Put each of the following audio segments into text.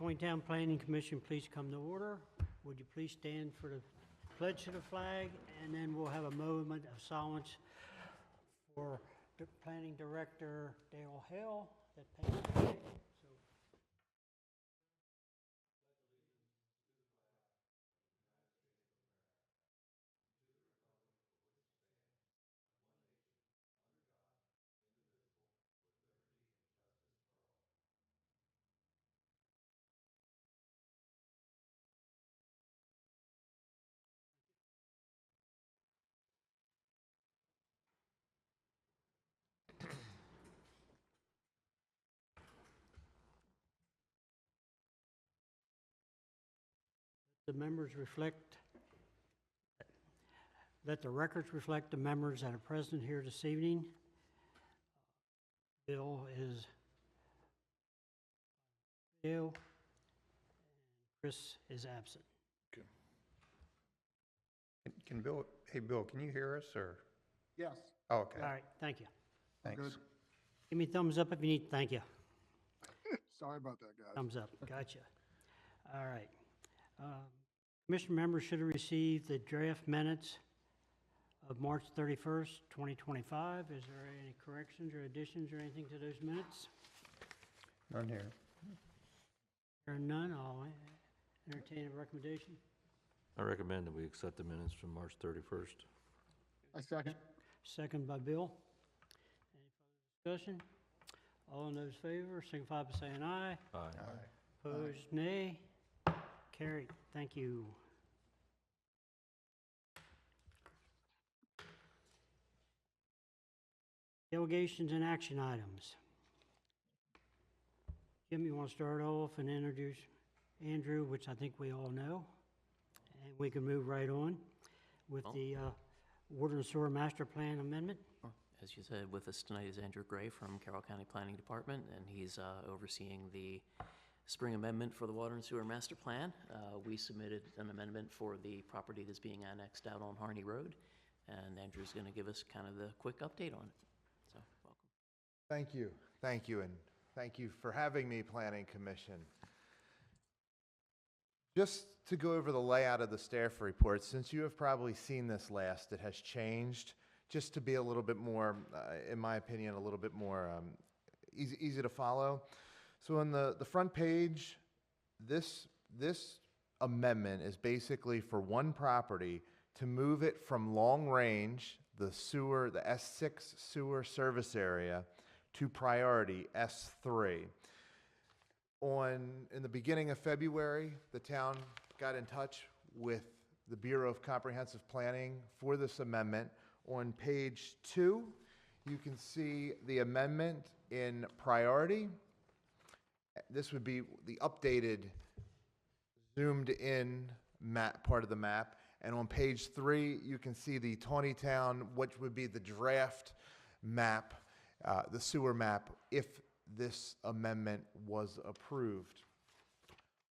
Taneytown Planning Commission, please come to order. Would you please stand for the pledge to the flag, and then we'll have a moment of silence for the Planning Director Dale Hill that passed away. The members reflect, let the records reflect the members that are present here this evening. Bill is ill, and Chris is absent. Okay. Can Bill, hey Bill, can you hear us or? Yes. Oh, okay. All right, thank you. Thanks. Good. Give me a thumbs up if you need, thank you. Sorry about that, guys. Thumbs up, gotcha. All right. Commission members should have received the draft minutes of March 31st, 2025. Is there any corrections or additions or anything to those minutes? None here. There are none, I'll entertain a recommendation. I recommend that we accept the minutes from March 31st. I second. Second by Bill. Any further discussion? All in those favor, signify by saying aye. Aye. Opposed, nay. Carried. Thank you. Delegations and action items. Jim, you want to start off and introduce Andrew, which I think we all know, and we can move right on with the Water and Sewer Master Plan Amendment. As you said, with us tonight is Andrew Gray from Carroll County Planning Department, and he's overseeing the spring amendment for the Water and Sewer Master Plan. We submitted an amendment for the property that's being annexed out on Harney Road, and Andrew's going to give us kind of the quick update on it. So, welcome. Thank you, and thank you for having me, Planning Commission. Just to go over the layout of the staff report, since you have probably seen this last, it has changed, just to be a little bit more, in my opinion, a little bit more easy to follow. So on the front page, this amendment is basically for one property to move it from long range, the S6 sewer service area, to priority S3. In the beginning of February, the town got in touch with the Bureau of Comprehensive Planning for this amendment. On page 2, you can see the amendment in priority. This would be the updated, zoomed-in part of the map. And on page 3, you can see the Taneytown, which would be the draft map, the sewer map, if this amendment was approved.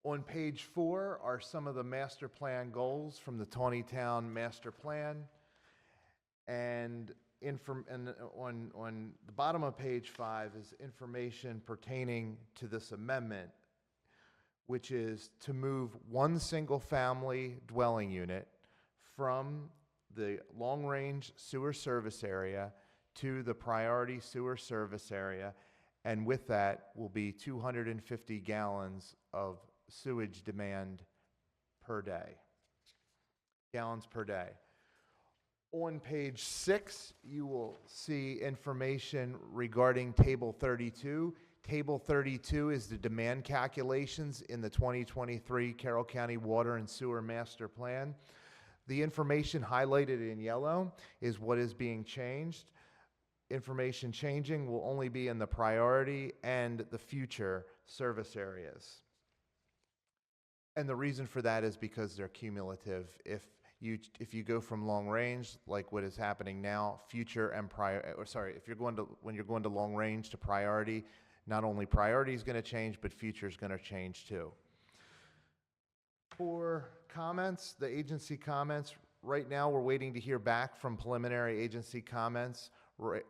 On page 4 are some of the master plan goals from the Taneytown Master Plan. And on the bottom of page 5 is information pertaining to this amendment, which is to move one single-family dwelling unit from the long-range sewer service area to the priority sewer service area, and with that will be 250 gallons of sewage demand per day. Gallons per day. On page 6, you will see information regarding Table 32. Table 32 is the demand calculations in the 2023 Carroll County Water and Sewer Master Plan. The information highlighted in yellow is what is being changed. Information changing will only be in the priority and the future service areas. And the reason for that is because they're cumulative. If you go from long range, like what is happening now, future and when you're going to long range to priority, not only priority is going to change, but future is going to change too. For comments, the agency comments, right now we're waiting to hear back from preliminary agency comments.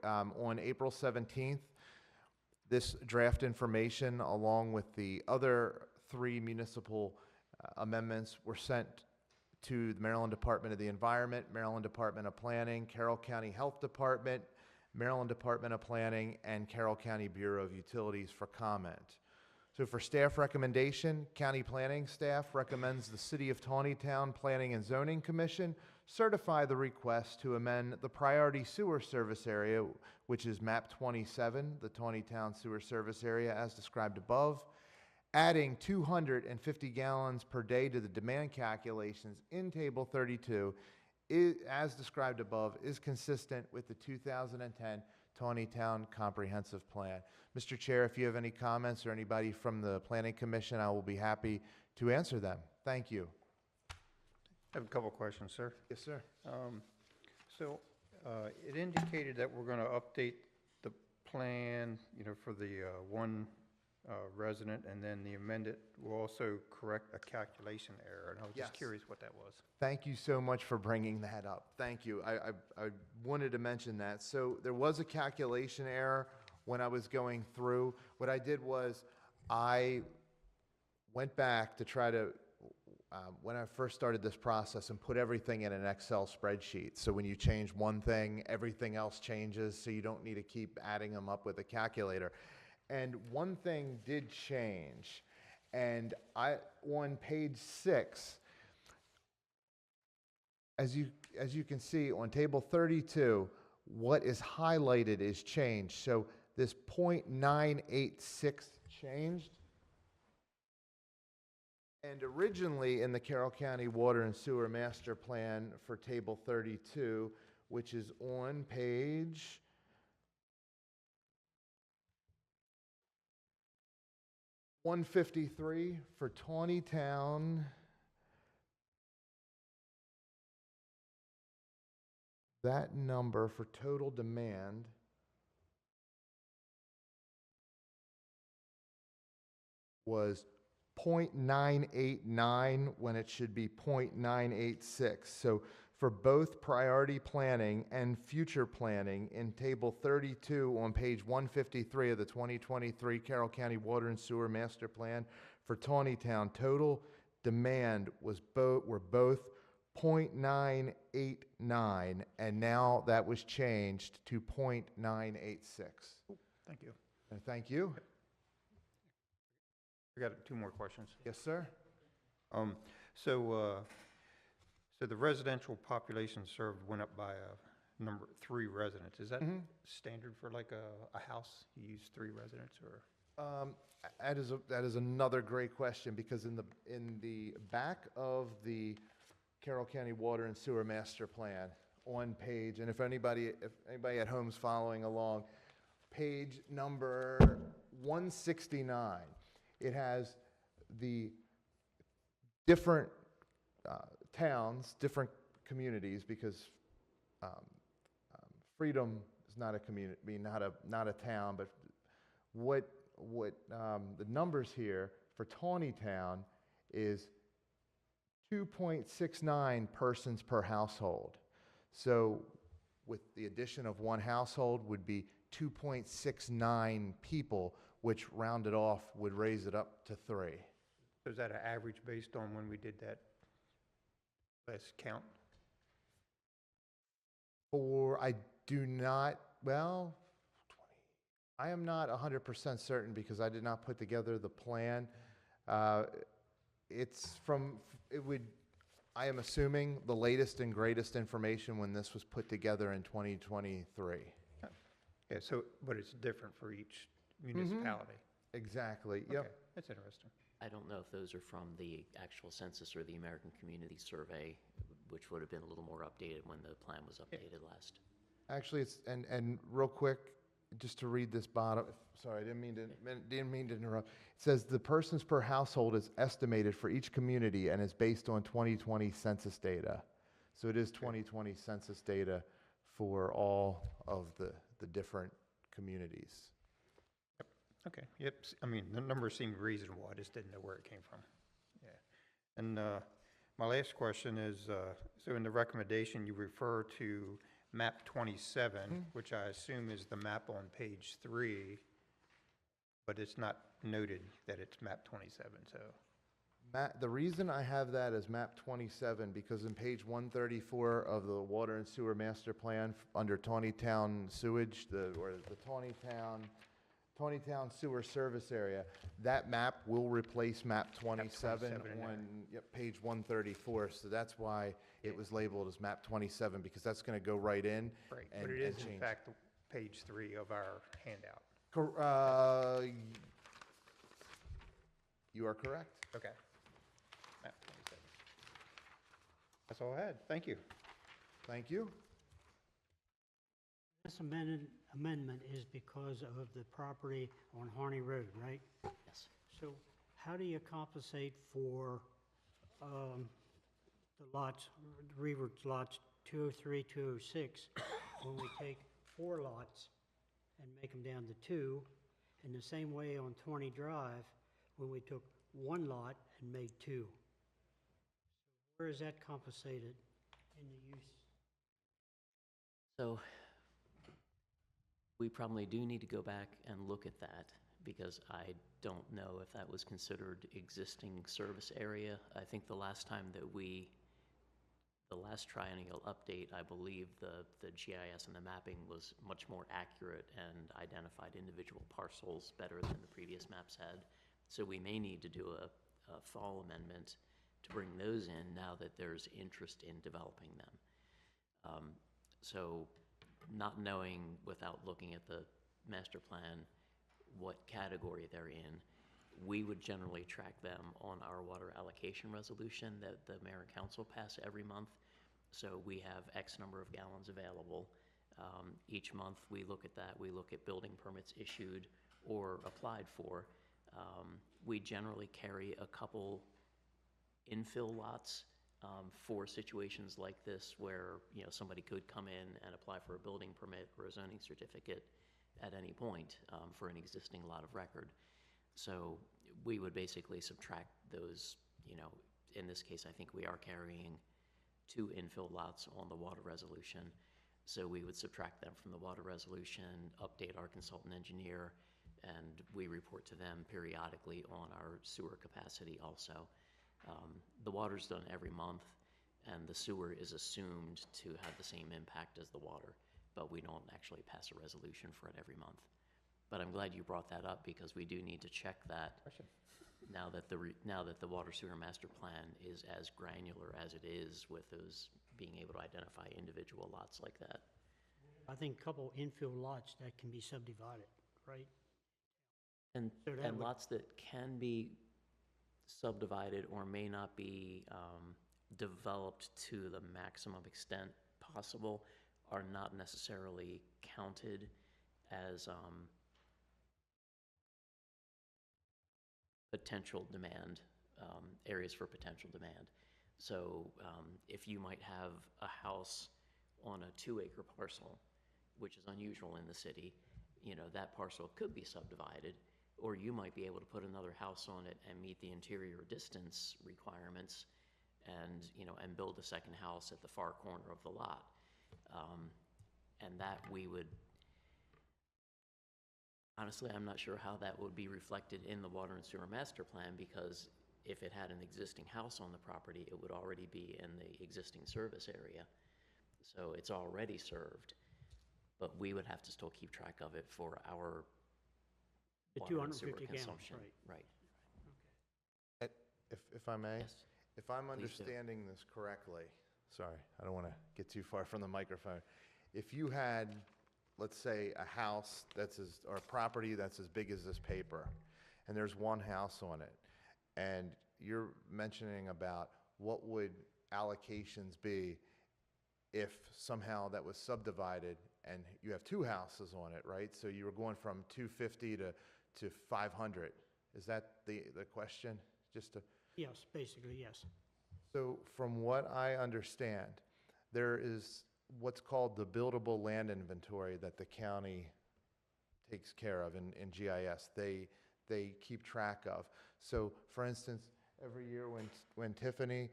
On April 17th, this draft information, along with the other three municipal amendments were sent to the Maryland Department of the Environment, Maryland Department of Planning, Carroll County Health Department, Maryland Department of Planning, and Carroll County Bureau of Utilities for comment. So for staff recommendation, county planning staff recommends the City of Taneytown Planning and Zoning Commission certify the request to amend the priority sewer service area, which is map 27, the Taneytown sewer service area as described above, adding 250 gallons per day to the demand calculations in table 32 as described above is consistent with the 2010 Taneytown Comprehensive Plan. Mr. Chair, if you have any comments or anybody from the Planning Commission, I will be happy to answer them. Thank you. I have a couple questions, sir. Yes, sir. It indicated that we're going to update the plan, for the one resident, and then the amended will also correct a calculation error. And I was Yes. just curious what that was. Thank you so much for bringing that up. Thank you. I wanted to mention that. So there was a calculation error when I was going through. What I did was I went back to try to, when I first started this process, and put everything in an Excel spreadsheet. So when you change one thing, everything else changes, so you don't need to keep adding them up with a calculator. And one thing did change. And on page 6, as you can see on table 32, what is highlighted is changed. So this 0.986 changed. And originally in the Carroll County Water and Sewer Master Plan for table 32, which is on page 153 for Taneytown, that number for total demand was 0.989 when it should be 0.986. So for both priority planning and future planning in table 32 on page 153 of the 2023 Carroll County Water and Sewer Master Plan for Taneytown, total demand were both 0.989, and now that was changed to 0.986. Thank you. And thank you. I got two more questions. Yes, sir. So the residential population served went up by a number 3 residents. Is that standard for like a house? You use 3 residents, or? That is another great question, because in the back of the Carroll County Water and Sewer Master Plan on page, and if anybody at home's following along, page number 169, it has the different towns, different communities, because Freedom is not a community, not a town, but what the numbers here for Taneytown is 2.69 persons per household. So with the addition of one household would be 2.69 people, which rounded off would raise it up to 3. So is that an average based on when we did that last count? I am not 100% certain, because I did not put together the plan. I am assuming the latest and greatest information when this was put together in 2023. Yeah, but it's different for each municipality. Exactly, Okay, yep. that's interesting. I don't know if those are from the actual census or the American Community Survey, which would have been a little more updated when the plan was updated last. Actually, it's, and real quick, just to read this bottom, sorry, I didn't mean to interrupt. It says the persons per household is estimated for each community and is based on 2020 census data. So it is 2020 census data for all of the different communities. Okay, yep, I mean, the numbers seemed reasonable, I just didn't know where it came from. Yeah. And my last question is, so in the recommendation, you refer to map 27, which I assume is the map on page 3, but it's not noted that it's map 27, so. Matt, the reason I have that as map 27, because in page 134 of the Water and Sewer Master Plan, under Taneytown Sewage, the Taneytown Sewer Service Area, that map will replace map 27 27 in there. on, yep, page 134. So that's why it was labeled as map 27, because that's going to go right in. Right, and- but it and is in change. fact page 3 of our handout. You are correct. Okay. Map 27. That's all I had. Thank you. Thank you. This amendment is because of the property on Harney Road, right? Yes. So how do you compensate for the lots, Rever's lots 203, 206, when we take 4 lots and make them down to 2, in the same way on 20 Drive, when we took 1 lot and made 2? Where is that compensated in the use? So we probably do need to go back and look at that, because I don't know if that was considered existing service area. I think the last time that the last triennial update, I believe the GIS and the mapping was much more accurate and identified individual parcels better than the previous maps had. So we may need to do a fall amendment to bring those in now that there's interest in developing them. So not knowing without looking at the master plan what category they're in, we would generally track them on our water allocation resolution that the mayor and council pass every month. So we have X number of gallons available. Each month we look at that. We look at building permits issued or applied for. We generally carry a couple infill lots for situations like this where, you know, somebody could come in and apply for a building permit or a zoning certificate at any point for an existing lot of record. So we would basically subtract those, you know, in this case, I think we are carrying 2 infill lots on the water resolution. So we would subtract them from the water resolution, update our consultant engineer, and we report to them periodically on our sewer capacity also. The water's done every month, and the sewer is assumed to have the same impact as the water, but we don't actually pass a resolution for it every month. But I'm glad you brought that up, because we do need to check that Question. now that the water sewer master plan is as granular as it is, with those being able to identify individual lots like that. I think a couple infill lots that can be subdivided, right? And, So that and would- lots that can be subdivided or may not be developed to the maximum extent possible are not necessarily counted as potential demand, areas for potential demand. So if you might have a house on a 2-acre parcel, which is unusual in the city, you know, that parcel could be subdivided, or you might be able to put another house on it and meet the interior distance requirements and, you know, and build a second house at the far corner of the lot. And that we would, honestly, I'm not sure how that would be reflected in the water and sewer master plan, because if it had an existing house on the property, it would already be in the existing service area. So it's already served, but we would have to still keep track of it for our The water and sewer 250 gallons, consumption. right. Right. If I may? Yes. If I'm Please do. understanding this correctly, sorry, I don't want to get too far from the microphone. If you had, let's say, a house or a property that's as big as this paper, and there's one house on it, and you're mentioning about what would allocations be if somehow that was subdivided and you have 2 houses on it, right? So you were going from 250 to 500. Is that the question? Just to. Yes, basically, yes. So from what I understand, there is what's called the buildable land inventory that the county takes care of in GIS. They keep track of. So for instance, every year when Tiffany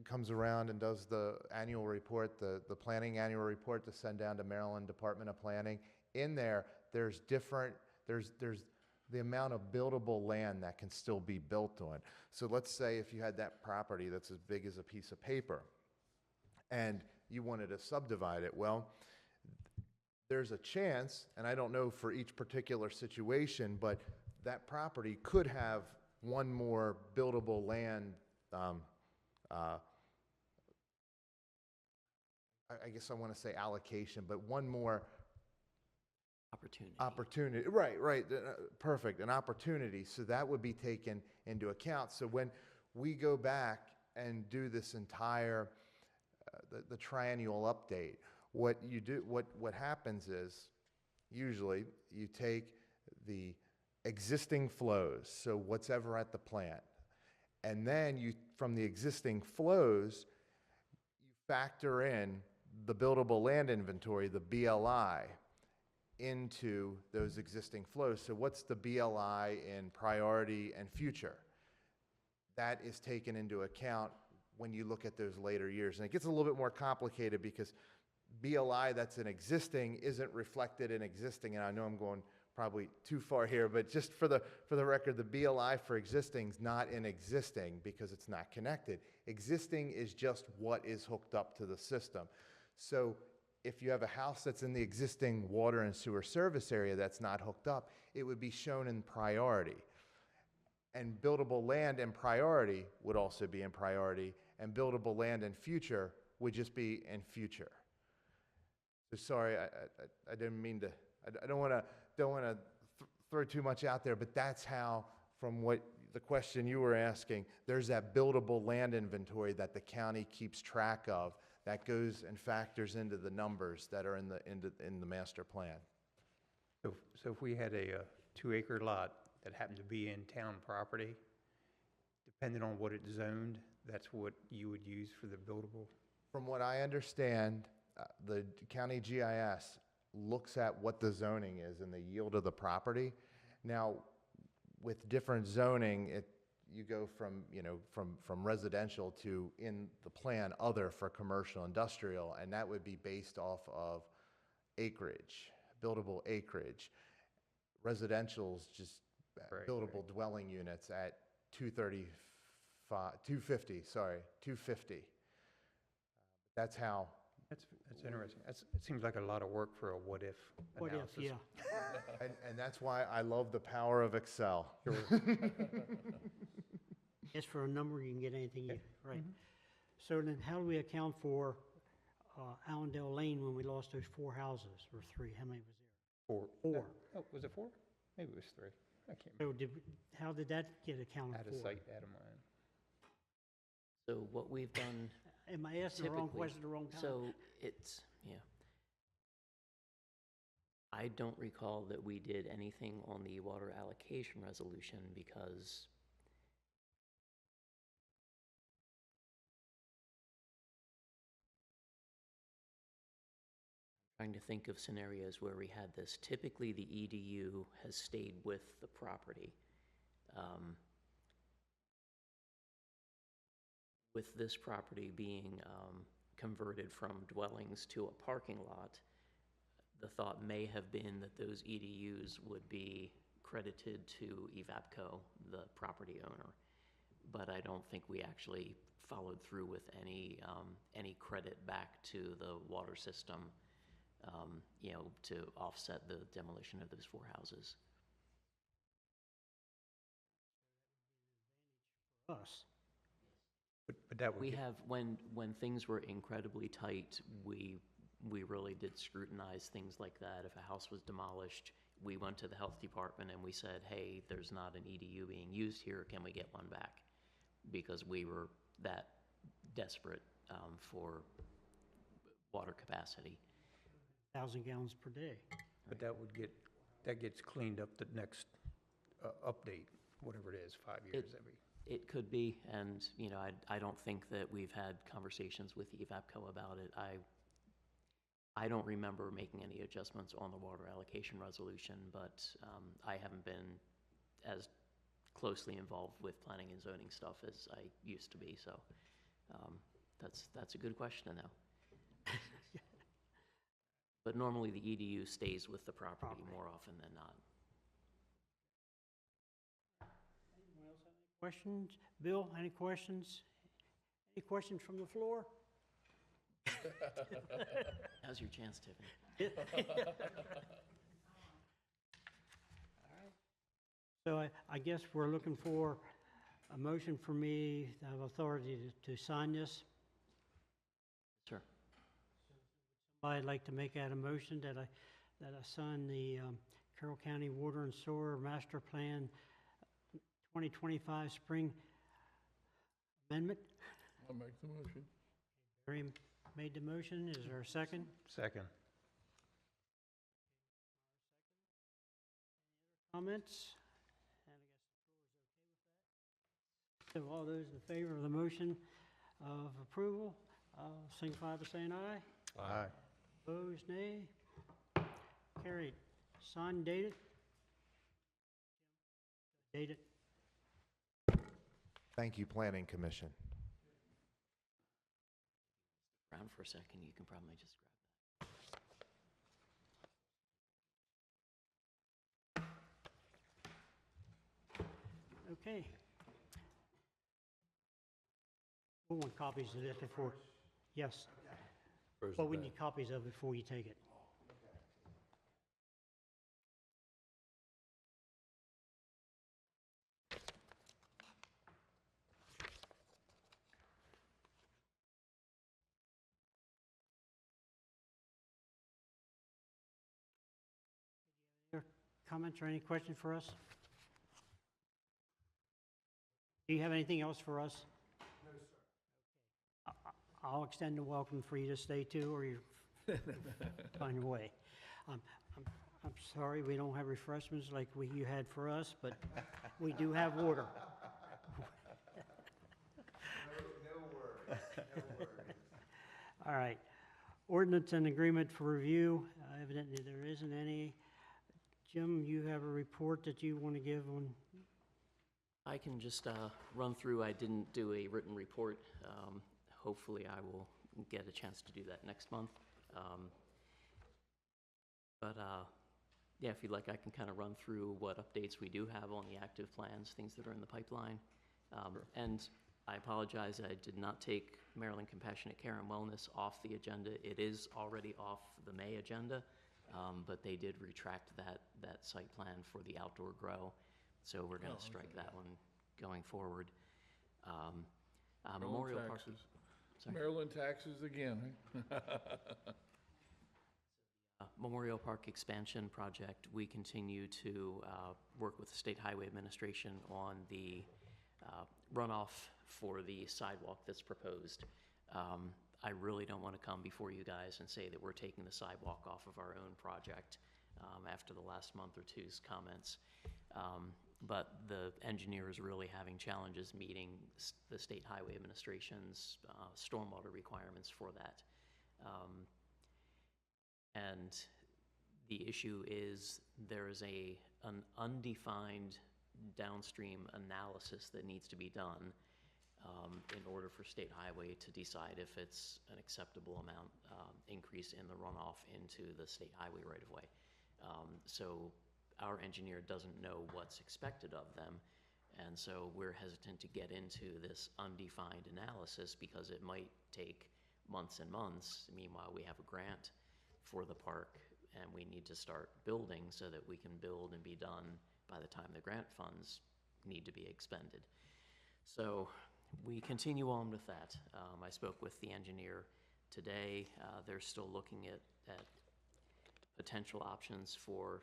comes around and does the annual report, the planning annual report to send down to Maryland Department of Planning, in there's the amount of buildable land that can still be built on. So let's say if you had that property that's as big as a piece of paper and you wanted to subdivide it, well, there's a chance, and I don't know for each particular situation, but that property could have one more buildable land, I guess I want to say allocation, but one more opportunity. Right, perfect, an opportunity. So that would be taken into account. So when we go back and do this entire, the triennial update, what happens is, usually, you take the existing flows, so what's ever at the plant, and then you, from the existing flows, you factor in the buildable land inventory, the BLI, into those existing flows. So what's the BLI in priority and future? That is taken into account when you look at those later years. And it gets a little bit more complicated because BLI that's in existing isn't reflected in existing, and I know I'm going probably too far here, but just for the record, the BLI for existing is not in existing because it's not connected. Existing is just what is hooked up to the system. So if you have a house that's in the existing water and sewer service area that's not hooked up, it would be shown in priority. And buildable land in priority would also be in priority, and buildable land in future would just be in future. So sorry, I didn't mean to, I don't want to throw too much out there, but that's how, from what the question you were asking, there's that buildable land inventory that the county keeps track of that goes and factors into the numbers that are in the master plan. So if we had a 2-acre lot that happened to be in town property, depending on what it's zoned, that's what you would use for the buildable? From what I understand, the county GIS looks at what the zoning is and the yield of the property. Now, with different zoning, you go from, from residential to, in the plan, other for commercial industrial, and that would be based off of acreage, buildable acreage. Residential's just buildable dwelling units at 250. That's how. That's interesting. It seems like a lot of work for a what-if analysis. What if, yeah. And that's why I love the power of Excel. Ask for a number, you can get anything you, right. So then how do we account for Allendale Lane when we lost those 4 houses, or 3? How many was there? 4. Oh, was it 4? Maybe it was 3. I can't remember. So how did that get accounted Out for? of sight, out of mind. So what we've done Am I asking the wrong typically- question at the wrong time? So it's, yeah. I don't recall that we did anything on the water allocation resolution because I'm trying to think of scenarios where we had this. Typically, the EDU has stayed with the property. With this property being converted from dwellings to a parking lot, the thought may have been that those EDUs would be credited to Evapco, the property owner. But I don't think we actually followed through with any credit back to the water system, to offset the demolition of those 4 houses. Us. But that would We get- have, when things were incredibly tight, we really did scrutinize things like that. If a house was demolished, we went to the health department and we said, hey, there's not an EDU being used here, can we get one back? Because we were that desperate for water capacity. 1,000 gallons per day. But that gets cleaned up the next update, whatever it is, 5 years every. It could be, and I don't think that we've had conversations with Evapco about it. I don't remember making any adjustments on the water allocation resolution, but I haven't been as closely involved with planning and zoning stuff as I used to be. So that's a good question to know. But normally the EDU stays with the property more often than not. Questions? Bill, any questions? Any questions from the floor? Now's your chance, Tiffany. So I guess we're looking for a motion for me to have authority to sign this. Sure. I'd like to make that a motion that I sign the Carroll County Water and Sewer Master Plan 2025 Spring Amendment. I'll make the motion. Barry made the motion. Is there a second? Second. Comments? And I guess the floor is okay with that. So all those in favor of the motion of approval, signify by saying aye. Aye. Opposed, nay. Carried. Signed, dated. Dated. Thank you, Planning Commission. Around for a second, you can probably just grab that. Okay. We want copies of this before, yes, Where's but the we back? need copies of it before you take it. Any comments or any questions for us? Do you have anything else for us? No, sir. I'll extend a welcome for you to stay too, or you find your way. I'm sorry we don't have refreshments like you had for us, but we do have water. All right. Ordinance and agreement for review. Evidently there isn't any. Jim, you have a report that you want to give on? I can just run through. I didn't do a written report. Hopefully, I will get a chance to do that next month. Yeah, if you'd like, I can kind of run through what updates we do have on the active plans, things that are in the pipeline. And I apologize, I did not take Maryland Compassionate Care and Wellness off the agenda. It is already off the May agenda, but they did retract that site plan for the outdoor grow. So we're going to strike that one going forward. Memorial Park. Taxes. Sorry. Maryland taxes again, right? Memorial Park expansion project, we continue to work with the State Highway Administration on the runoff for the sidewalk that's proposed. I really don't want to come before you guys and say that we're taking the sidewalk off of our own project after the last month or two's comments. But the engineer is really having challenges meeting the State Highway Administration's stormwater requirements for that. And the issue is there is an undefined downstream analysis that needs to be done in order for State Highway to decide if it's an acceptable amount increase in the runoff into the State Highway right-of-way. So our engineer doesn't know what's expected of them, and so we're hesitant to get into this undefined analysis because it might take months and months. Meanwhile, we have a grant for the park, and we need to start building so that we can build and be done by the time the grant funds need to be expended. So we continue on with that. I spoke with the engineer today. They're still looking at potential options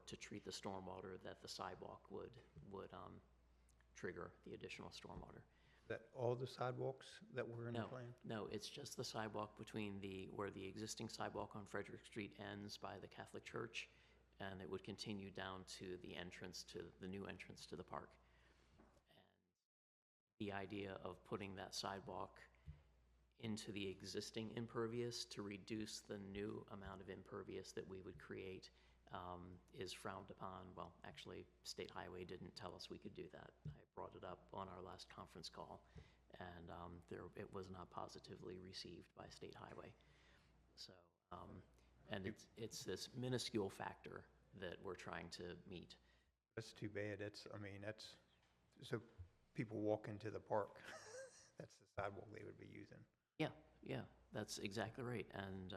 to treat the stormwater that the sidewalk would trigger the additional stormwater. That all the sidewalks that were in the No, plan? no, it's just the sidewalk between where the existing sidewalk on Frederick Street ends by the Catholic Church, and it would continue down to the new entrance to the park. And the idea of putting that sidewalk into the existing impervious to reduce the new amount of impervious that we would create is frowned upon. Well, actually, State Highway didn't tell us we could do that. I brought it up on our last conference call, and it was not positively received by State Highway. So, and it's this minuscule factor that we're trying to meet. That's too bad. So people walk into the park. That's the sidewalk they would be using. Yeah, that's exactly right. And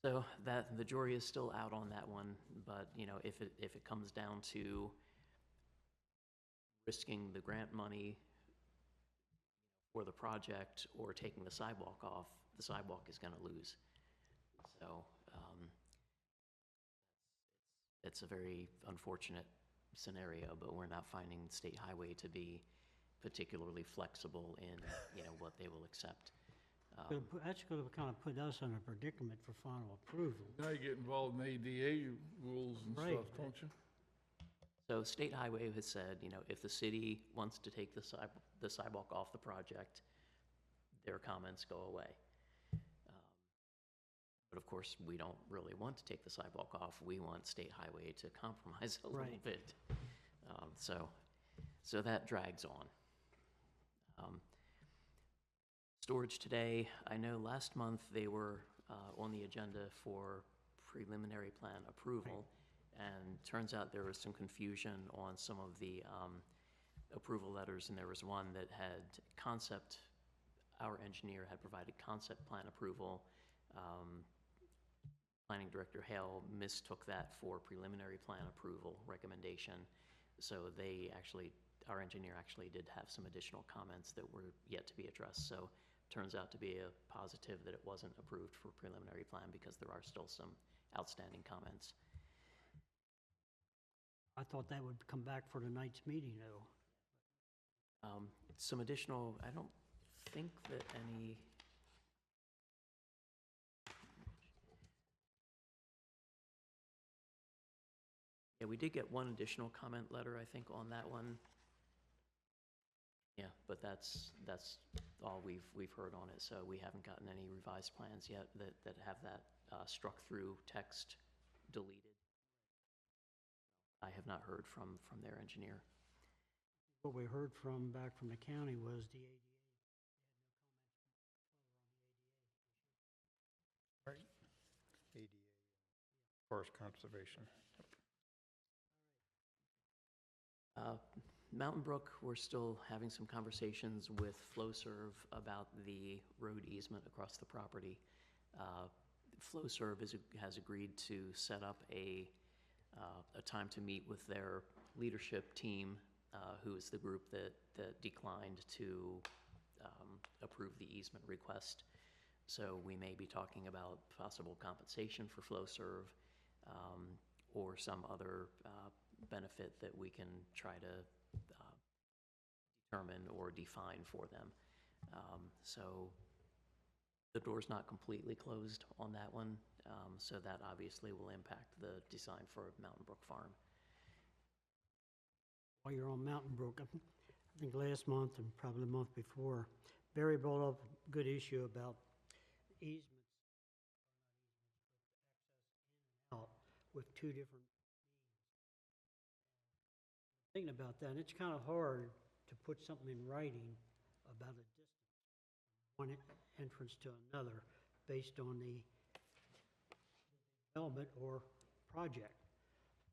so that the jury is still out on that one, but you know, if it comes down to risking the grant money for the project or taking the sidewalk off, the sidewalk is going to lose. So it's a very unfortunate scenario, but we're not finding state highway to be particularly flexible in, you know, what they will accept. That's going to kind of put us in a predicament for final approval. Now you get involved in ADA rules and Right. stuff, don't you? So state highway has said, you know, if the city wants to take the sidewalk off the project, their comments go away. But of course, we don't really want to take the sidewalk off. We want state highway to compromise a little Right. bit. So that drags on. Storage today, I know last month they were on the agenda for preliminary plan approval, and turns out there was some confusion on some of the approval letters, and there was one that had concept, our engineer had provided concept plan approval. Planning Director Hale mistook that for preliminary plan approval recommendation. So they actually, our engineer actually did have some additional comments that were yet to be addressed. So turns out to be a positive that it wasn't approved for preliminary plan because there are still some outstanding comments. I thought that would come back for tonight's meeting, though. Some additional, I don't think that any. Yeah, we did get one additional comment letter, I think, on that one. Yeah, but that's all we've heard on it, so we haven't gotten any revised plans yet that have that struck through text deleted. I have not heard from their engineer. What we heard back from the county was the ADA. Right. ADA, forest conservation. Mountain Brook, we're still having some conversations with FlowServe about the road easement across the property. FlowServe has agreed to set up a time to meet with their leadership team, who is the group that declined to approve the easement request. So we may be talking about possible compensation for FlowServe, or some other benefit that we can try to determine or define for them. So the door's not completely closed on that one, so that obviously will impact the design for Mountain Brook Farm. While you're on Mountain Brook, I think last month and probably the month before, Barry brought up a good issue about easements, out with two different means. Thinking about that, and it's kind of hard to put something in writing about a distance from one entrance to another based on the development or project.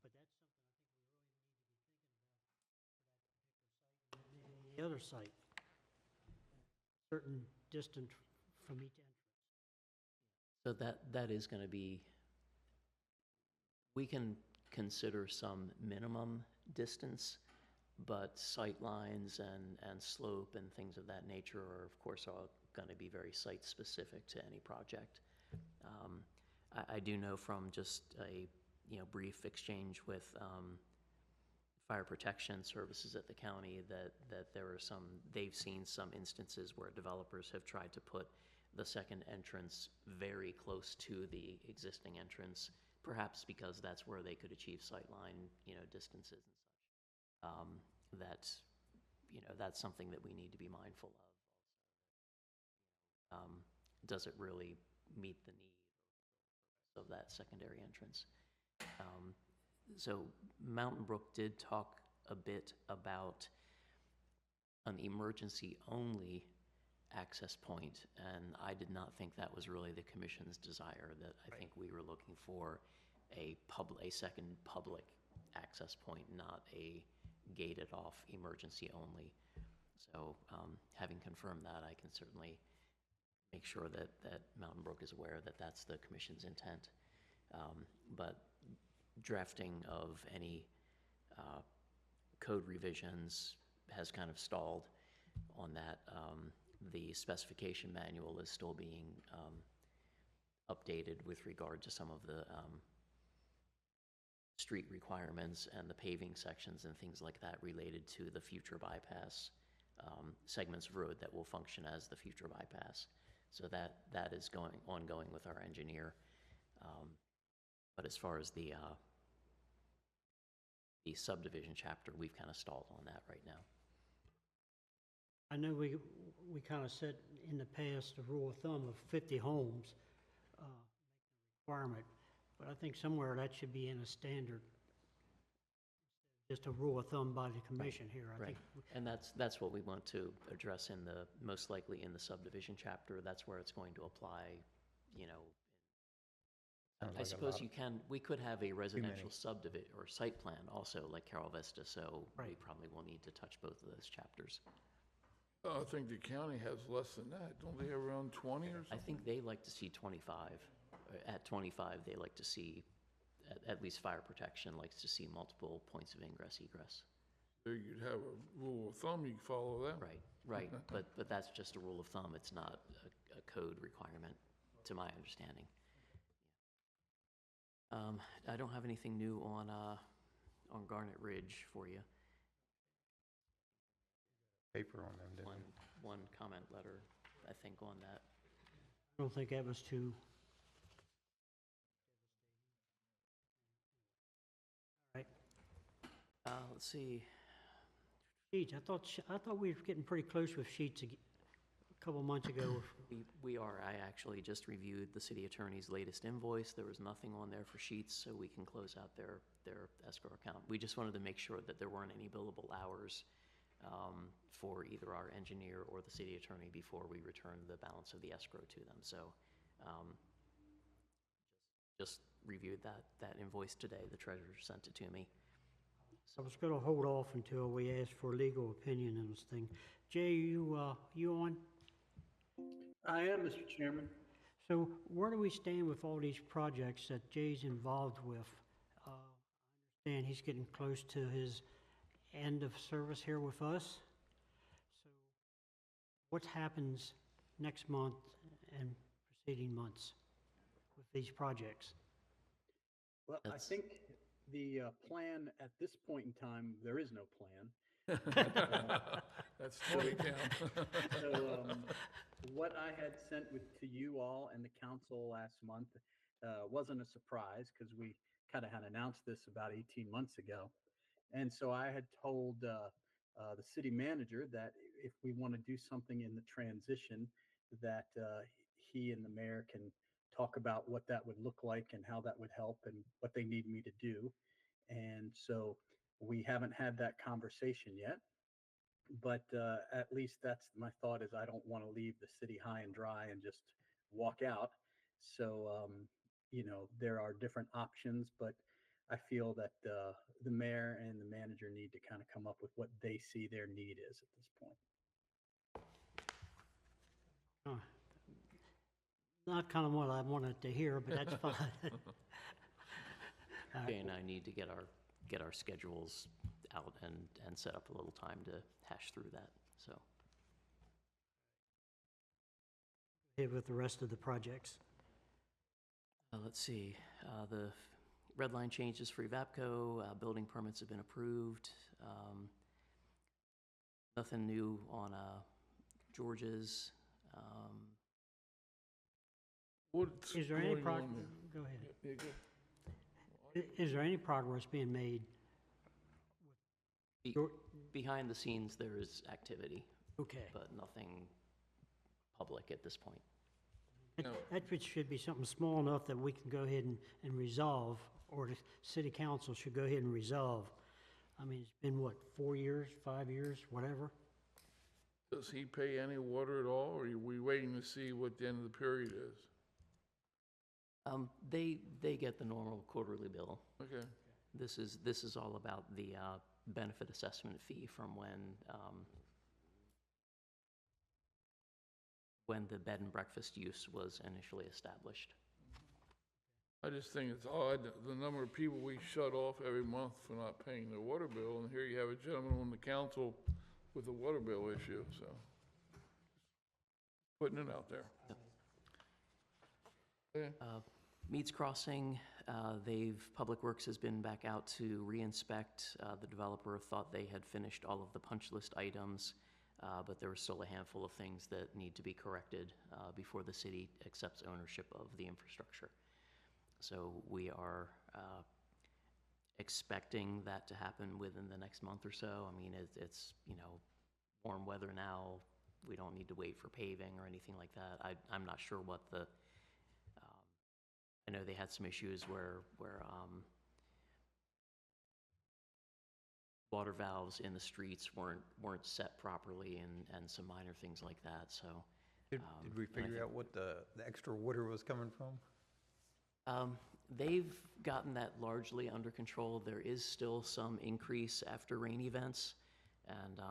But that's something I think we really need to be thinking about for that particular site and the other site. Certain distance from each entrance. So that is going to be, we can consider some minimum distance, but sight lines and slope and things of that nature are, of course, all going to be very site specific to any project. I do know from just a brief exchange with fire protection services at the county that there are some, they've seen some instances where developers have tried to put the second entrance very close to the existing entrance, perhaps because that's where they could achieve sightline, distances and such. That's something that we need to be mindful of. Does it really meet the need of that secondary entrance? So Mountain Brook did talk a bit about an emergency-only access point, and I did not think that was really the commission's desire. That I think we were looking for a second public access point, not a gated off emergency only. So having confirmed that, I can certainly make sure that Mountain Brook is aware that that's the commission's intent. But drafting of any code revisions has kind of stalled on that. The specification manual is still being updated with regard to some of the street requirements and the paving sections and things like that related to the future bypass segments of road that will function as the future bypass. So that is ongoing with our engineer. But as far as the subdivision chapter, we've kind of stalled on that right now. I know we kind of set in the past a rule of thumb of 50 homes requirement, but I think somewhere that should be in a standard, just a rule of thumb by the commission here. I think. And that's what we want to address in the, most likely in the subdivision chapter. That's where it's going to apply, you know. Sounds I like a suppose lot. you can, we could have a residential subdivision or site plan also like Carroll Vista, so we Right. probably will need to touch both of those chapters. I think the county has less than that. Don't they have around 20 or I something? think they like to see 25. At 25, they like to see, at least fire protection likes to see multiple points of ingress, egress. So you'd have a rule of thumb, you follow that. Right. But that's just a rule of thumb. It's not a code requirement, to my understanding. I don't have anything new on Garnet Ridge for you. Paper on them, didn't we? One comment letter, I think, on that. I don't think that was too. All right. Let's see. Sheets. I thought we were getting pretty close with Sheets a couple months ago. We are. I actually just reviewed the city attorney's latest invoice. There was nothing on there for Sheets, so we can close out their escrow account. We just wanted to make sure that there weren't any billable hours for either our engineer or the city attorney before we return the balance of the escrow to them. So just reviewed that invoice today. The treasurer sent it to me. I was going to hold off until we asked for legal opinion on this thing. Jay, you on? I am, Mr. Chairman. So where do we stand with all these projects that Jay's involved with? I understand he's getting close to his end of service here with us. So what happens next month and preceding months with these projects? Well, I That's- think the plan at this point in time, there is no plan. That's Taneytown. So what I had sent to you all and the council last month wasn't a surprise because we kind of had announced this about 18 months ago. And so I had told the city manager that if we want to do something in the transition, that he and the mayor can talk about what that would look like and how that would help and what they need me to do. And so we haven't had that conversation yet, but at least that's my thought, is I don't want to leave the city high and dry and just walk out. So, you know, there are different options, but I feel that the mayor and the manager need to kind of come up with what they see their need is at this point. Not kind of what I wanted to hear, but that's fine. All Jay right. and I need to get our schedules out and set up a little time to hash through that. So Ahead with the rest of the projects. let's see. The red line changes for Evapco. Building permits have been approved. Nothing new on George's. What's Is there any going on there? Go ahead. Yeah, go. Is there any progress being made? Be- Geor- Behind the scenes, there is activity, Okay. but nothing public at this point. No. That should be something small enough that we can go ahead and resolve, or the city council should go ahead and resolve. I mean, it's been what, 4 years, 5 years, whatever? Does he pay any water at all, or are we waiting to see what the end of the period is? They get the normal quarterly bill. Okay. This is all about the benefit assessment fee from when the bed and breakfast use was initially established. I just think it's odd, the number of people we shut off every month for not paying their water bill, and here you have a gentleman on the council with a water bill issue, so. Putting it out there. Yep. Yeah. Meads Crossing, Public Works has been back out to re-inspect. The developer thought they had finished all of the punch list items, but there were still a handful of things that need to be corrected before the city accepts ownership of the infrastructure. So we are expecting that to happen within the next month or so. I mean, it's warm weather now. We don't need to wait for paving or anything like that. I'm not sure what the I know they had some issues where water valves in the streets weren't set properly and some minor things like that. So Did we figure out what the extra water was coming from? they've gotten that largely under control. There is still some increase after rain events. And,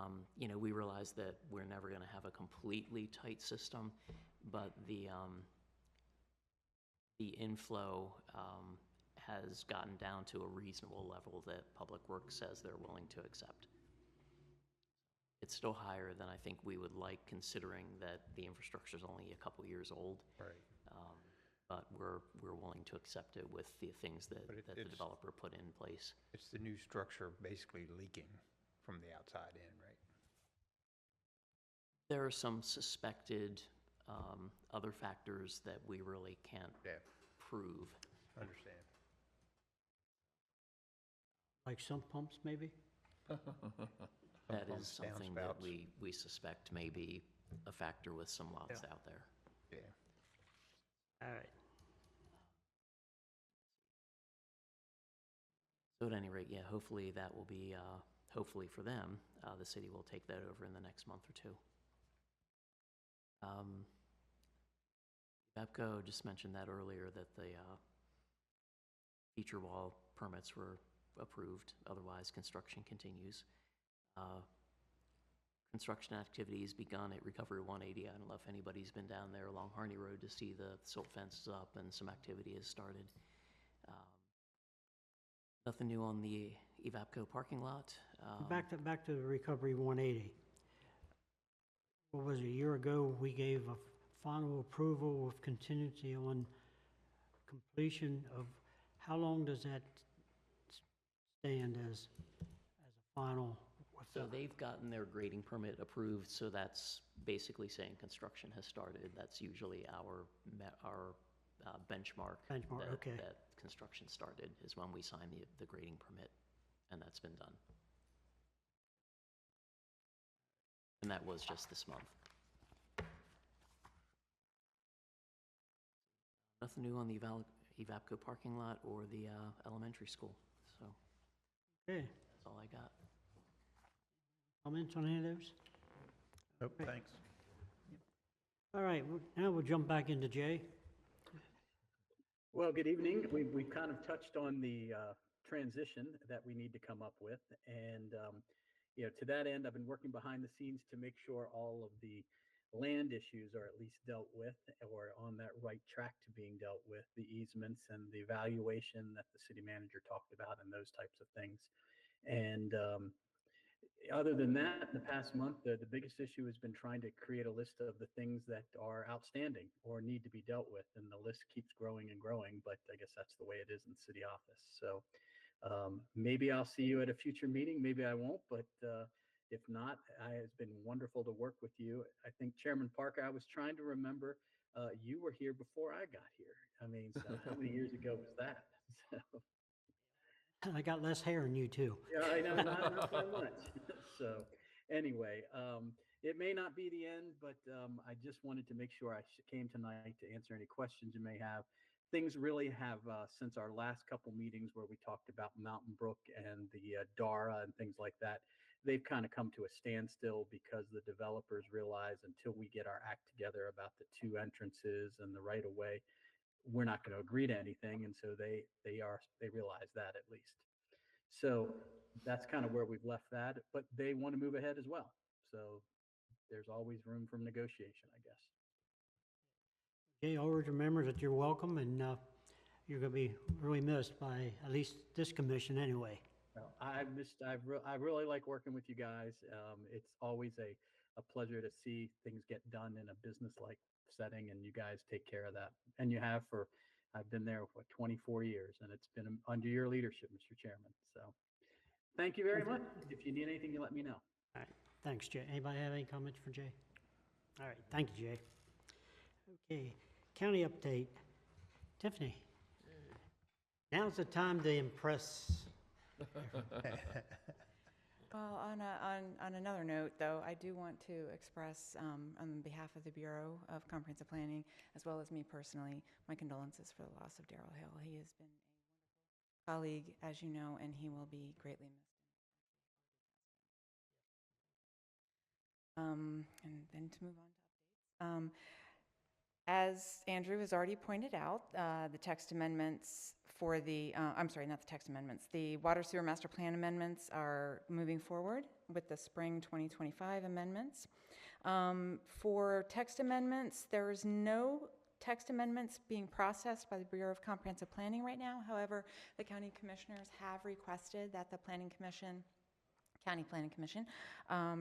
we realize that we're never going to have a completely tight system, but the inflow has gotten down to a reasonable level that Public Works says they're willing to accept. It's still higher than I think we would like, considering that the infrastructure is only a couple years old. Right. But we're willing to accept it with the things that the developer put in place. It's the new structure basically leaking from the outside in, right? There are some suspected other factors that we really can't prove. Understand. Like sump pumps, maybe? That is Pumps, something that downspouts. we suspect may be a factor with some lots out there. Yeah. All right. So at any rate, yeah, hopefully that will be, hopefully for them, the city will take that over in the next month or two. EPCO just mentioned that earlier, that the feature wall permits were approved. Otherwise, construction continues. Construction activities begun at Recovery 180. I don't know if anybody's been down there along Harney Road to see the silt fence is up and some activity has started. Nothing new on the EVAPCO parking lot. Back to the Recovery 180. What was it, a year ago, we gave a final approval with contingency on completion of, how long does that stand as a final? So they've gotten their grading permit approved, so that's basically saying construction has started. That's usually our benchmark. Benchmark, okay. That construction started is when we sign the grading permit, and that's been done. And that was just this month. Nothing new on the EVAPCO parking lot or the elementary school, so Okay, that's all I got. comments on any of those? Nope, thanks. All right, now we'll jump back into Jay. Well, good evening. We've kind of touched on the transition that we need to come up with. And, to that end, I've been working behind the scenes to make sure all of the land issues are at least dealt with or on that right track to being dealt with, the easements and the evaluation that the city manager talked about and those types of things. And other than that, the past month, the biggest issue has been trying to create a list of the things that are outstanding or need to be dealt with. And the list keeps growing and growing, but I guess that's the way it is in the city office. So maybe I'll see you at a future meeting. Maybe I won't, but if not, it's been wonderful to work with you. I think Chairman Parker, I was trying to remember, you were here before I got here. I mean, so how many years ago was that? So. I got less hair than you, too. Yeah, I know, not that much. So anyway, it may not be the end, but I just wanted to make sure I came tonight to answer any questions you may have. Things really have, since our last couple meetings where we talked about Mountain Brook and the Dara and things like that, they've kind of come to a standstill because the developers realize until we get our act together about the two entrances and the right of way, we're not going to agree to anything. And so they realize that at least. So that's kind of where we've left that, but they want to move ahead as well. So there's always room for negotiation, I guess. Jay, always remember that you're welcome, and you're going to be really missed by at least this commission anyway. Well, I really like working with you guys. It's always a pleasure to see things get done in a business-like setting, and you guys take care of that. And you have for, I've been there for 24 years, and it's been under your leadership, Mr. Chairman. So thank you very much. If you need anything, you let me know. All right, thanks, Jay. Anybody have any comments for Jay? All right, thank you, Jay. Okay, county update. Tiffany, now's the time to impress. Well, on another note, though, I do want to express, on behalf of the Bureau of Comprehensive Planning, as well as me personally, my condolences for the loss of Darrell Hill. He has been a wonderful colleague, as you know, and he will be greatly missed. And then to move on to updates. As Andrew has already pointed out, the text amendments for the, I'm sorry, not the text amendments, the Water Sewer Master Plan amendments are moving forward with the spring 2025 amendments. For text amendments, there is no text amendments being processed by the Bureau of Comprehensive Planning right now. However, the county commissioners have requested that the Planning Commission, County Planning Commission,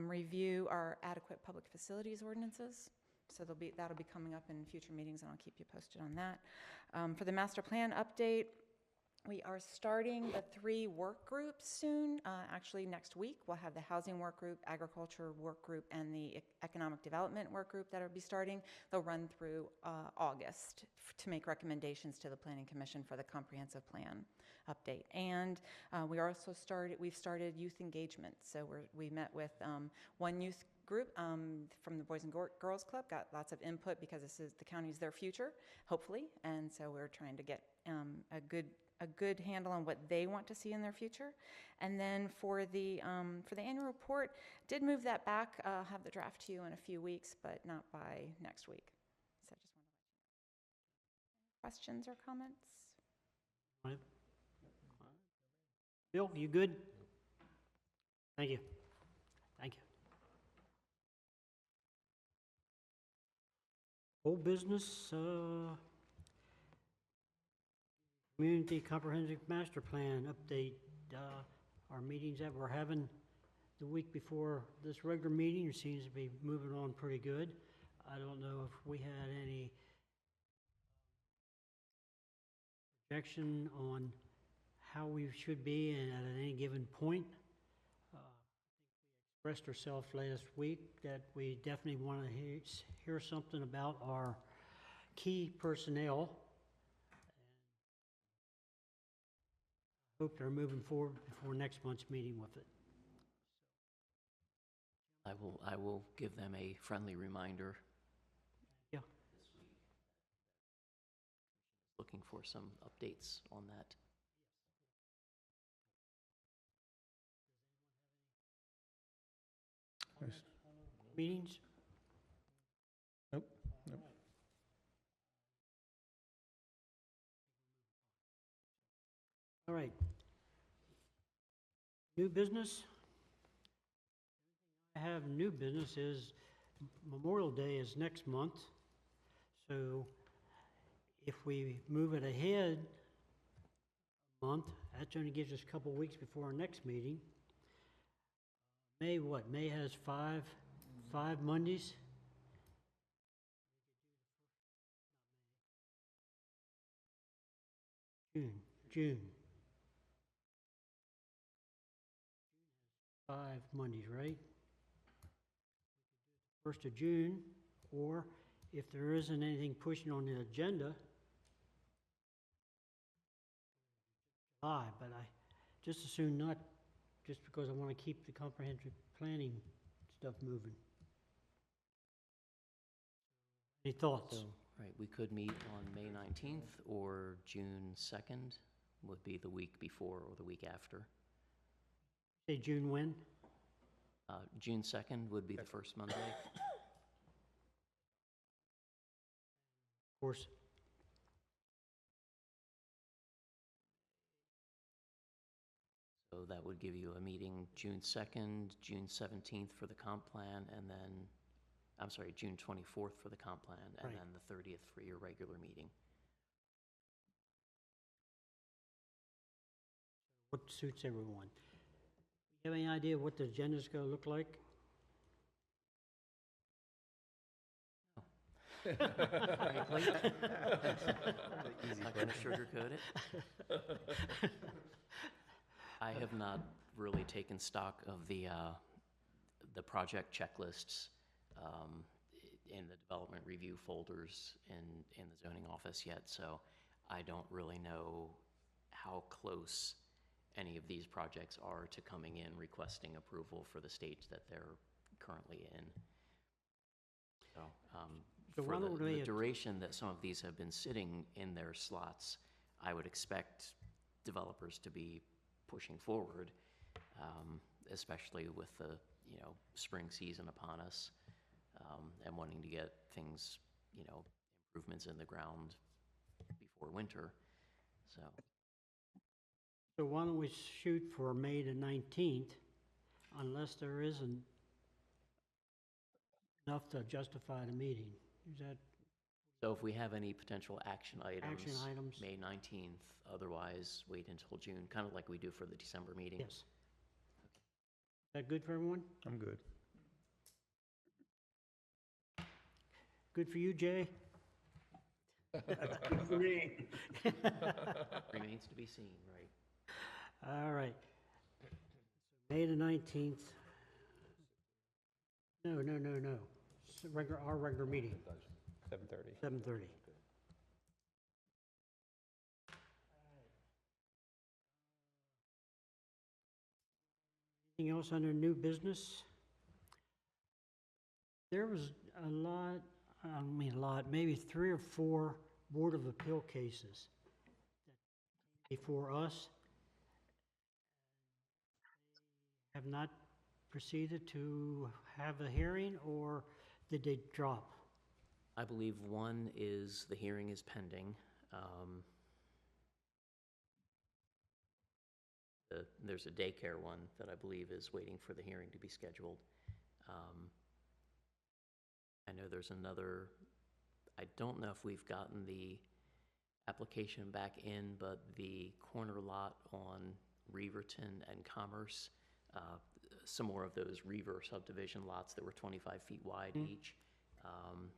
review our adequate public facilities ordinances. So that'll be coming up in future meetings, and I'll keep you posted on that. For the master plan update, we are starting the 3 work groups soon. Actually, next week, we'll have the housing work group, agriculture work group, and the economic development work group that will be starting. They'll run through August to make recommendations to the Planning Commission for the comprehensive plan update. And we've started youth engagement. So we met with one youth group from the Boys and Girls Club, got lots of input because the county's their future, hopefully. And so we're trying to get a good handle on what they want to see in their future. And then for the annual report, did move that back. I'll have the draft to you in a few weeks, but not by next week. So just want to let you know. Questions or comments? All right. Bill, you good? Thank you. Thank you. Old business, Community Comprehensive Master Plan update. Our meetings that we're having the week before this regular meeting seems to be moving on pretty good. I don't know if we had any projection on how we should be at any given point. We expressed ourselves last week that we definitely want to hear something about our key personnel. I hope they're moving forward before next month's meeting with it. I will give them a friendly reminder. Yeah. This week. Looking for some updates on that. Meetings? Nope. Nope. All right. New business? I have new business is Memorial Day is next month. So if we move it ahead a month, that only gives us a couple weeks before our next meeting. May what? May has five Mondays. June. 5 Mondays, right? 1st of June, or if there isn't anything pushing on the agenda, July, but I just as soon not, just because I want to keep the comprehensive planning stuff moving. Any thoughts? So, right, we could meet on May 19th or June 2nd would be the week before or the week after. Say June when? June 2nd would be the first Monday. Of course. So So that would give you a meeting June 2nd, June 17th for the comp plan, and then, I'm sorry, June 24th for the comp plan, and Right. then the 30th for your regular meeting. What suits everyone? You have any idea what the agenda's gonna look like? Frankly, not gonna sugarcoat it. I have not really taken stock of the project checklists in the development review folders in the zoning office yet, so I don't really know how close any of these projects are to coming in requesting approval for the stage that they're currently in. So, So why for don't the we- duration that some of these have been sitting in their slots, I would expect developers to be pushing forward, especially with the, spring season upon us, and wanting to get things, improvements in the ground before winter, so. So why don't we shoot for May the 19th, unless there isn't enough to justify the meeting? Is that So if we have any potential action action items, items? May 19th, otherwise wait until June, kind of like we do for the December meeting. Yes. Is that good for everyone? I'm good. Good for you, Jay? Good for me. Remains to be seen, right? All right. May the 19th. No. It's our regular meeting, 7:30. 7:30. Anything else under new business? There was maybe 3 or 4 Board of Appeal cases before us. Have not proceeded to have a hearing, or did they drop? I believe the hearing is pending. There's a daycare one that I believe is waiting for the hearing to be scheduled. I know there's another, I don't know if we've gotten the application back in, but the corner lot on Reverton and Commerce, some more of those Rever subdivision lots that were 25 feet wide each.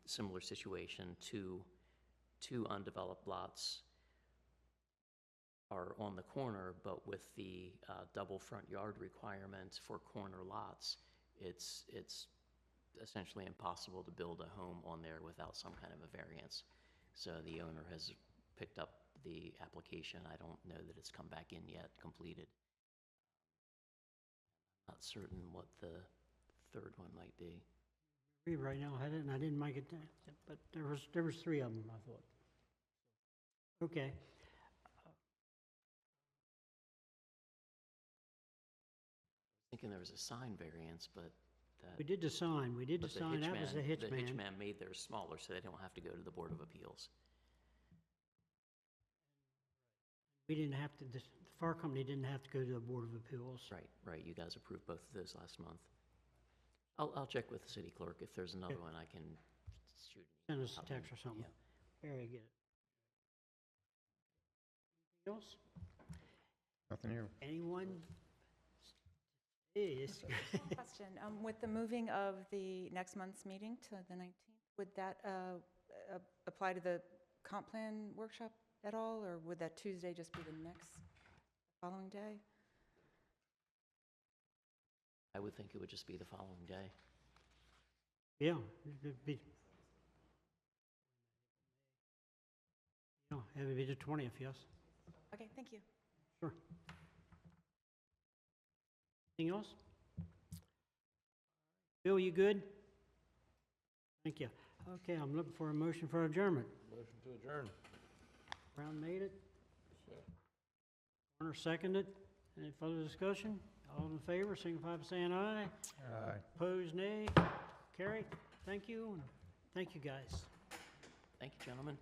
Similar situation, two undeveloped lots are on the corner, but with the double front yard requirement for corner lots, it's essentially impossible to build a home on there without some kind of a variance. So the owner has picked up the application. I don't know that it's come back in yet, completed. Not certain what the third one might be. Right now, I didn't make it, but there was 3 of them, I thought. Okay. Thinking there was a sign variance, but We did the sign, but the that was the The hitchman. hitchman made theirs smaller, so they don't have to go to the Board of Appeals. We didn't have to, the fire company didn't have to go to the Board of Appeals. Right, you guys approved both of those last month. I'll check with the city clerk. If there's another one, I can shoot an Send email us a out. text or something. Yeah. Very good. Anything else? Nothing new. Anyone? Yes. Question, with the moving of the next month's meeting to the 19th, would that apply to the comp plan workshop at all, or would that Tuesday just be the next following day? I would think it would just be the following day. Yeah, it'd be. Yeah, it would be the 20th, yes. Okay, thank you. Sure. Anything else? Bill, you good? Thank you. Okay, I'm looking for a motion for adjournment. Motion to adjourn. Brown made it. Warner seconded. Any further discussion? All in favor, signify by saying aye. Aye. Opposed, nay. Carried. Thank you, and thank you, guys. Thank you, gentlemen.